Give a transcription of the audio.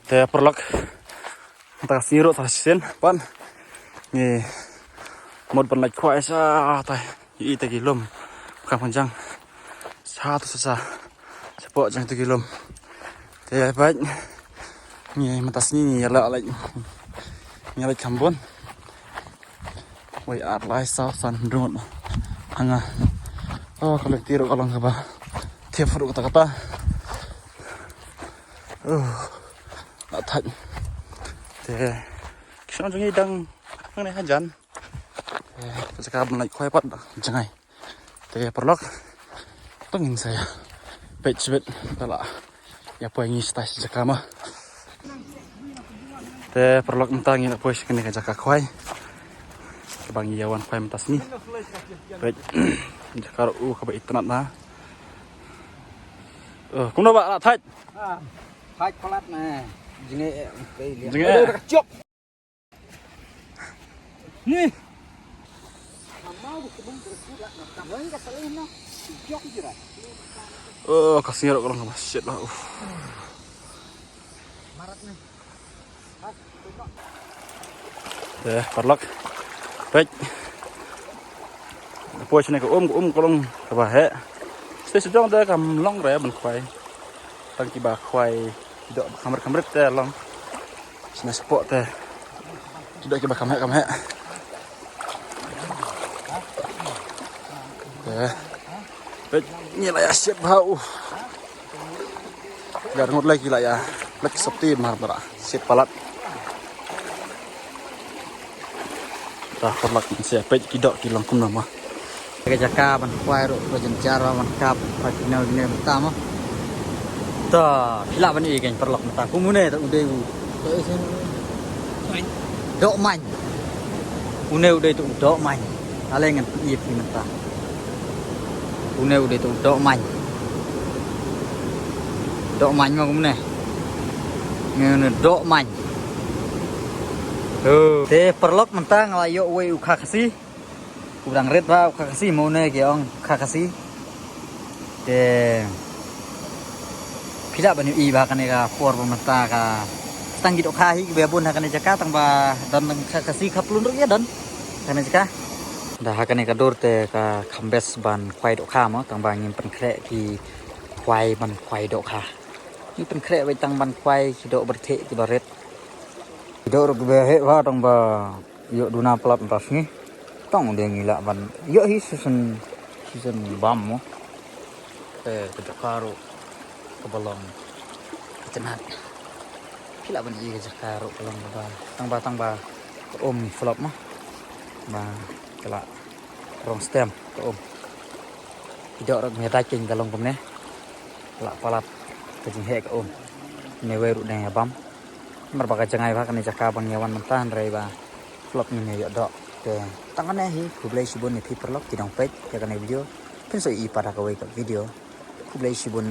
Te perlak ta siro ta sen pan ni mod ban lai khwai sa ta i te kilom ka panjang satu sasa sepo jang te kilom te ba ni matas ni ala ala ni ala kambon wai ar lai sa san drone anga oh kalau tiro kalau ngapa tiap furu kata thật thì nó giống như đang này hai dàn sẽ cả lại khoai bắt chẳng ngày thì perlok tôi nhìn saya bait bait là ya poin ini stay jaka mah thì perlok mentang ini poin kini jaka khoai bang Yawan khoai mentas ni bait jaka kabai itnat na cũng đâu bạn là thạch Thạch palat nè, jenge cây liền. Jenge Cok. Nih. Mau kebun terus lah, tambahin ke selin no. Cok jira. Kasih orang nggak shit lah. Marat nih. Perlok. Baik. Poin sini ke kolong ke bahaya. Saya sudah ada kam long raya ben khoai. Tang kiba khoai tidak kamar te long. Sini spot te. Tidak kiba kamar. Baik, ni lah ya siap bau. Biar ngut lagi lah ya. Lagi septi marah siap palat. Dah perlak siap baik kidak kilang kum nama. Jaka ban khoai ro cara ban kap final ni pertama. Ta, pila ban i kan perlok mata. Kumune tak udah u. Dok man. Une udah tu dok man. Ale ngan i pi mata. Une udah tu dok man. Dok man ma kumune. Ngan dok man. Te perlok mata ngalayo we u kakasi. Udang red ba kakasi mau ne ke ong kakasi. Te pila bani i ba kan ka for mata ka tang gidok kahi be bun kan jaka tang ba dan kakasi kaplun ru ya dan kan jaka dah kan ka dor te ka kambes ban kwai dok kha ma tang ba ngin pen kre ki kwai ban kwai dok kha ni pen kre bai tang ban kwai ki dok berte ki baret dok ru be he wa tang ba yo duna pelap pas ni tong dia ngila ban yo hi season bam mo te karo kebalong kecenat pila ban i karo kelong ba tang ba flop mah ba kala rong stem tidak orang ngeta cing kalong kumne la palat kecing he ka ne weru dang bam mar ba ka jangai ba kan jaka bang Yawan mentan rei ba flop ni yo dok ke tangan hi kublai sibun ni perlok tidong pet ya kan video pensoi i pada ka we ka video kublai sibun